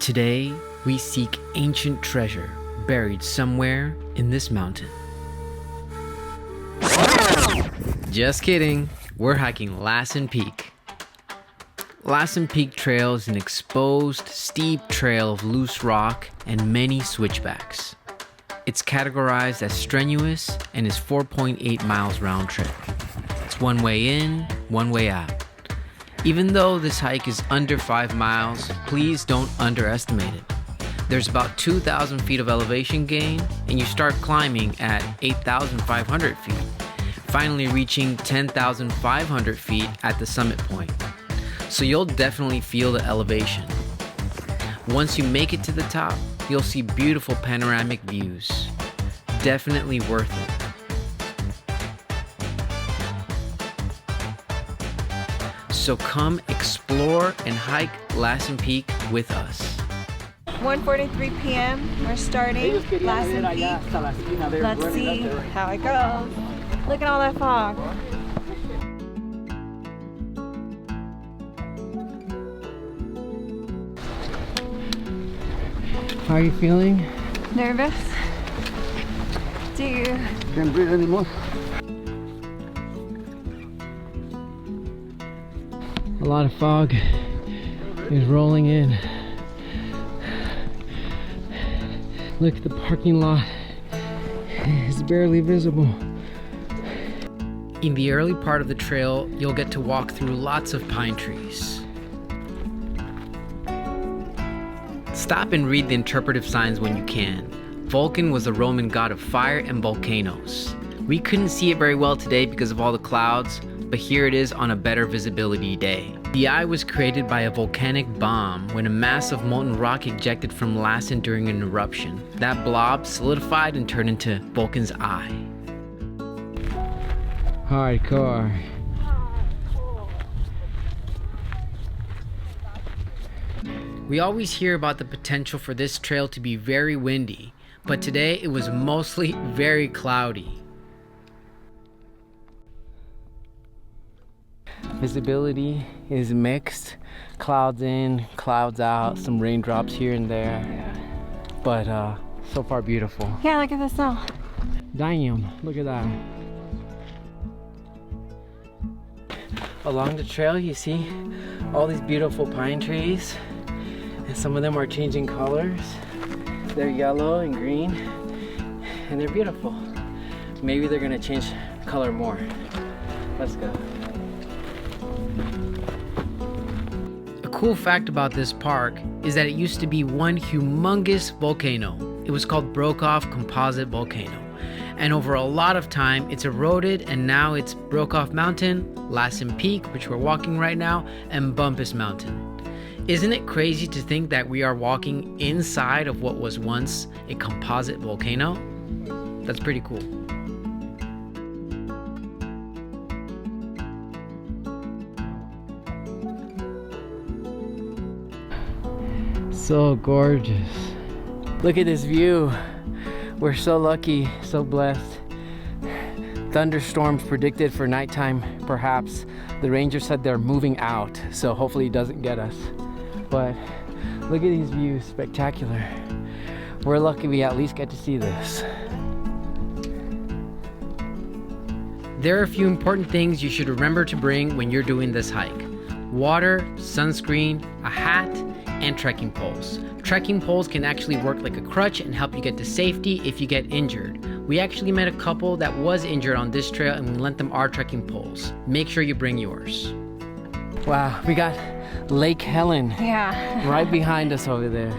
Today, we seek ancient treasure buried somewhere in this mountain. Just kidding, we're hiking Lassen Peak. Lassen Peak Trail is an exposed, steep trail of loose rock and many switchbacks. It's categorized as strenuous and is 4.8 miles round trip. It's one way in, one way out. Even though this hike is under 5 miles, please don't underestimate it. There's about 2,000 feet of elevation gain, and you start climbing at 8,500 feet, finally reaching 10,500 feet at the summit point. So you'll definitely feel the elevation. Once you make it to the top, you'll see beautiful panoramic views. Definitely worth it. So come explore and hike Lassen Peak with us. 1:43 p.m. We're starting Lassen Peak. Let's see how it goes. Look at all that fog. How are you feeling? Nervous? Do you? Can't breathe anymore. A lot of fog is rolling in. Look at the parking lot. It's barely visible. In the early part of the trail, you'll get to walk through lots of pine trees. Stop and read the interpretive signs when you can. Vulcan was the Roman god of fire and volcanoes. We couldn't see it very well today because of all the clouds, but here it is on a better visibility day. The eye was created by a volcanic bomb when a mass of molten rock ejected from Lassen during an eruption. That blob solidified and turned into Vulcan's eye. Hardcore. We always hear about the potential for this trail to be very windy, but today it was mostly very cloudy. Visibility is mixed. Clouds in, clouds out, some raindrops here and there. But so far beautiful. Yeah, look at the snow. Damn, look at that. Along the trail you see all these beautiful pine trees, and some of them are changing colors. They're yellow and green, and they're beautiful. Maybe they're gonna change color more. Let's go. A cool fact about this park is that it used to be one humongous volcano. It was called Brokeoff Composite Volcano. And over a lot of time, it's eroded, and now it's Brokeoff Mountain, Lassen Peak, which we're walking right now, and Bumpus Mountain. Isn't it crazy to think that we are walking inside of what was once a composite volcano? That's pretty cool. So gorgeous. Look at this view. We're so lucky, so blessed. Thunderstorms predicted for nighttime, perhaps. The ranger said they're moving out, so hopefully it doesn't get us. But look at these views, spectacular. We're lucky we at least get to see this. There are a few important things you should remember to bring when you're doing this hike. Water, sunscreen, a hat, and trekking poles. Trekking poles can actually work like a crutch and help you get to safety if you get injured. We actually met a couple that was injured on this trail and we lent them our trekking poles. Make sure you bring yours. Wow, we got Lake Helen. Yeah. Right behind us over there.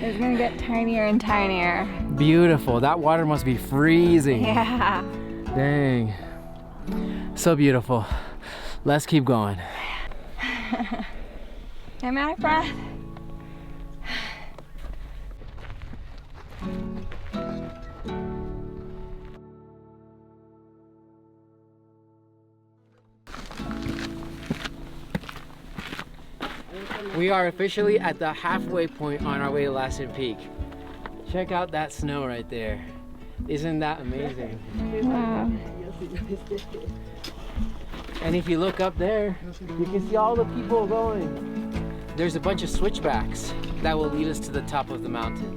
It's gonna get tinier and tinier. Beautiful. That water must be freezing. Yeah. Dang. So beautiful. Let's keep going. I'm out of breath. We are officially at the halfway point on our way to Lassen Peak. Check out that snow right there. Isn't that amazing? Wow. And if you look up there, you can see all the people going. there's a bunch of switchbacks that will lead us to the top of the mountain.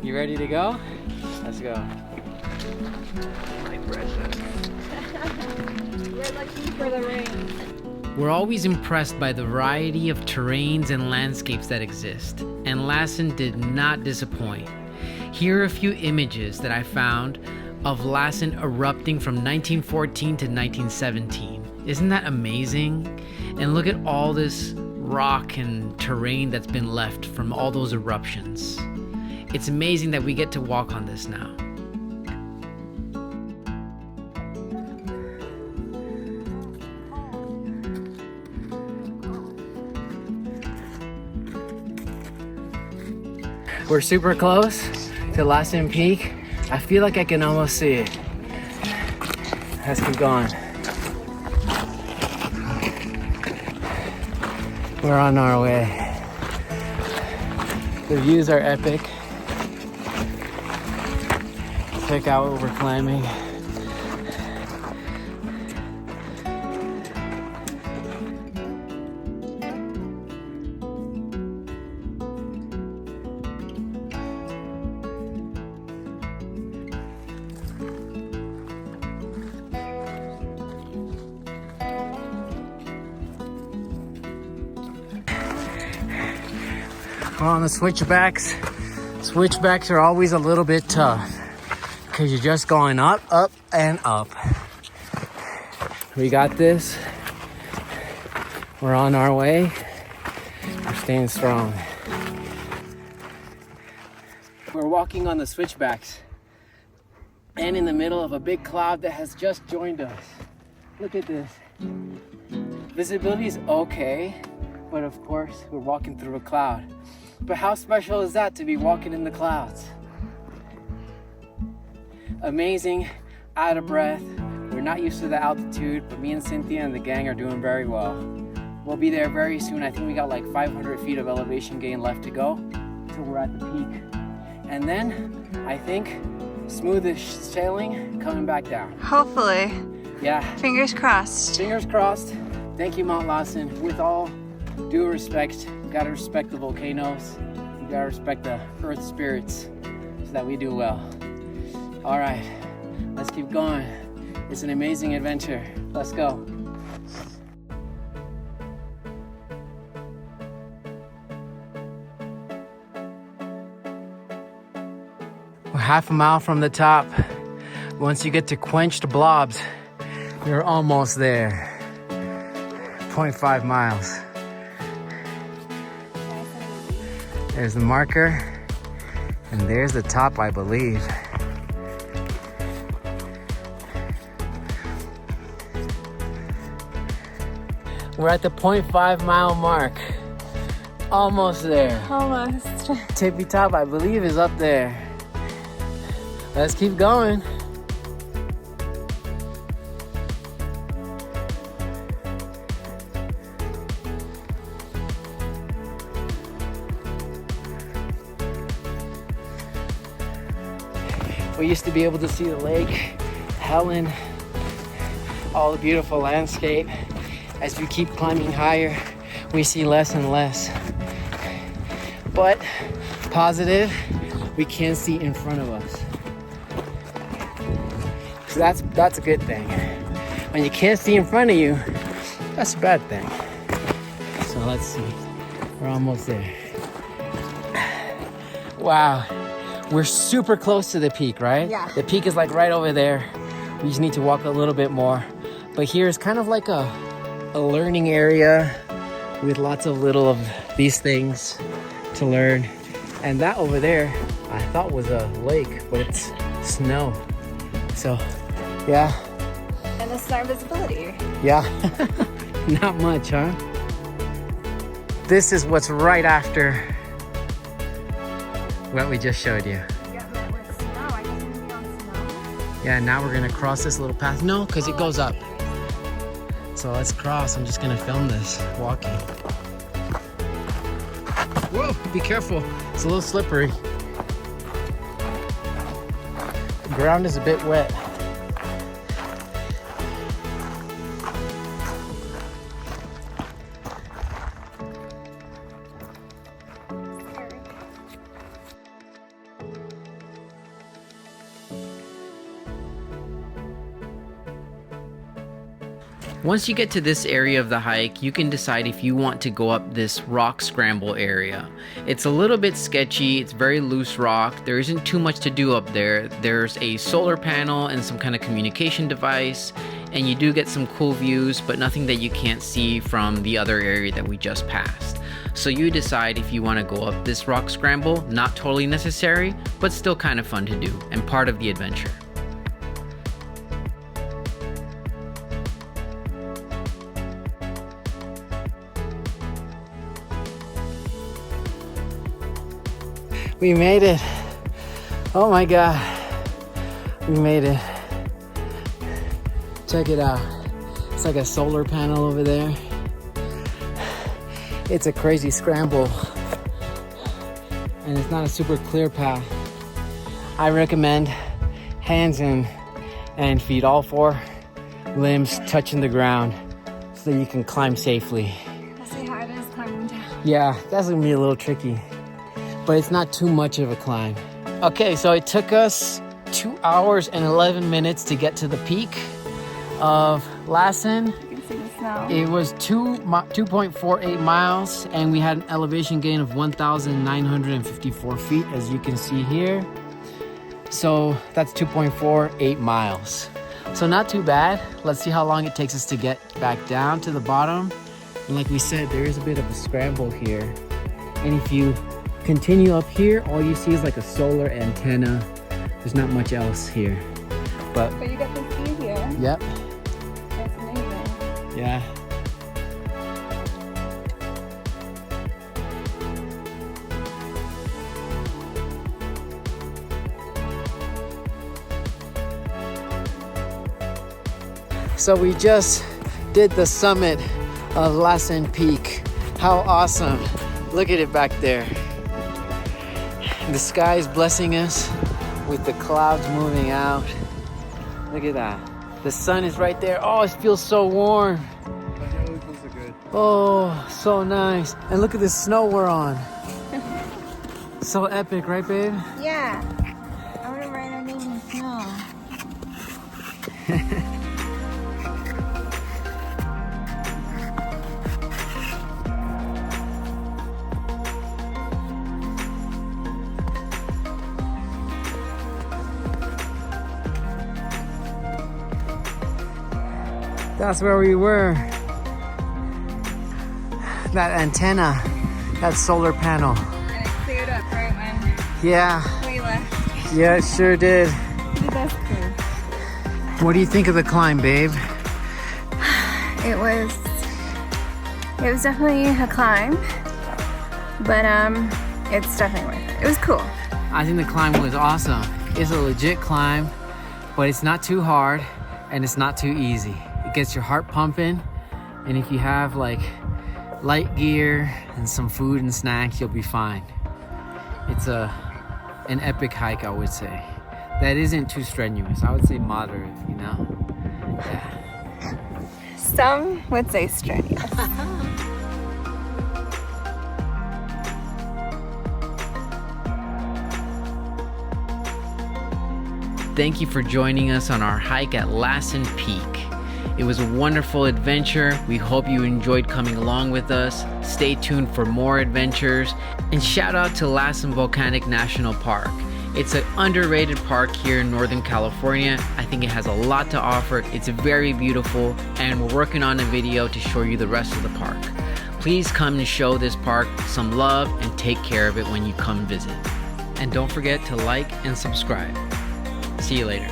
You ready to go? Let's go. My precious. We're looking for the rain. We're always impressed by the variety of terrains and landscapes that exist, and Lassen did not disappoint. Here are a few images that I found of Lassen erupting from 1914 to 1917. Isn't that amazing? And look at all this rock and terrain that's been left from all those eruptions. It's amazing that we get to walk on this now. We're super close to Lassen Peak. I feel like I can almost see it. Let's keep going. We're on our way. The views are epic. Check out what we're climbing. We're on the switchbacks. Switchbacks are always a little bit tough because you're just going up, up, and up. We got this. We're on our way. We're staying strong. We're walking on the switchbacks and in the middle of a big cloud that has just joined us. Look at this. Visibility is okay, but of course we're walking through a cloud. But how special is that to be walking in the clouds? Amazing, out of breath. We're not used to the altitude, but me and Cynthia and the gang are doing very well. We'll be there very soon. I think we got like 500 feet of elevation gain left to go till we're at the peak. And then I think smooth sailing coming back down. Hopefully. Yeah. Fingers crossed. Fingers crossed. Thank you, Mt Lassen. With all due respect, you gotta respect the volcanoes. You gotta respect the earth spirits so that we do well. All right, let's keep going. It's an amazing adventure. Let's go. We're half a mile from the top. Once you get to Quenched Blobs, you're almost there. 0.5 miles. There's the marker, and there's the top, I believe. We're at the 0.5 mile mark. Almost there. Almost. Tippy top, I believe, is up there. Let's keep going. We used to be able to see the lake, Helen, all the beautiful landscape. As we keep climbing higher, we see less and less. But positive, we can see in front of us. So that's a good thing. When you can't see in front of you, that's a bad thing. So let's see, we're almost there. Wow. We're super close to the peak, right? Yeah. The peak is like right over there. We just need to walk a little bit more. But here's kind of like a learning area with lots of little of these things to learn. And that over there, I thought was a lake, but it's snow. So, yeah. And this is our visibility. Yeah. Not much, huh? This is what's right after what we just showed you. Yeah, but with snow, I guess we're gonna be on snow. Yeah, now we're gonna cross this little path. No, because it goes up. So let's cross. I'm just gonna film this walking. Whoa, be careful. It's a little slippery. The ground is a bit wet. Once you get to this area of the hike, you can decide if you want to go up this rock scramble area. It's a little bit sketchy, it's very loose rock, there isn't too much to do up there. There's a solar panel and some kind of communication device, and you do get some cool views, but nothing that you can't see from the other area that we just passed. So you decide if you want to go up this rock scramble. Not totally necessary, but still kind of fun to do and part of the adventure. We made it. Oh my God. We made it. Check it out. It's like a solar panel over there. It's a crazy scramble. And it's not a super clear path. I recommend hands in and feet, all four limbs touching the ground so that you can climb safely. I see how it is climbing down. Yeah, that's gonna be a little tricky, but it's not too much of a climb. Okay, so it took us 2 hours and 11 minutes to get to the peak of Lassen. You can see the snow. It was 2.48 miles, and we had an elevation gain of 1,954 feet, as you can see here. So that's 2.48 miles. So not too bad. Let's see how long it takes us to get back down to the bottom. And like we said, there is a bit of a scramble here. And if you continue up here, all you see is like a solar antenna. There's not much else here. But you got the view here. Yep. That's amazing. Yeah. So we just did the summit of Lassen Peak. How awesome. Look at it back there. The sky is blessing us with the clouds moving out. Look at that. The sun is right there. Oh, it feels so warm. Oh, so nice. And look at the snow we're on. So epic, right, babe? Yeah. I want to ride underneath the snow. That's where we were. That antenna, that solar panel. And it cleared up right when Yeah, we left. yeah, it sure did. That's cool. What do you think of the climb, babe? It was definitely a climb, but it's definitely worth it. It was cool. I think the climb was awesome. It's a legit climb, but it's not too hard and it's not too easy. It gets your heart pumping, and if you have like light gear and some food and snacks, you'll be fine. It's an epic hike, I would say. That isn't too strenuous. I would say moderate, you know? Yeah. Some would say strenuous. Thank you for joining us on our hike at Lassen Peak. It was a wonderful adventure. We hope you enjoyed coming along with us. Stay tuned for more adventures. And shout out to Lassen Volcanic National Park. It's an underrated park here in Northern California. I think it has a lot to offer. It's very beautiful, and we're working on a video to show you the rest of the park. Please come and show this park some love and take care of it when you come visit. And don't forget to like and subscribe. See you later.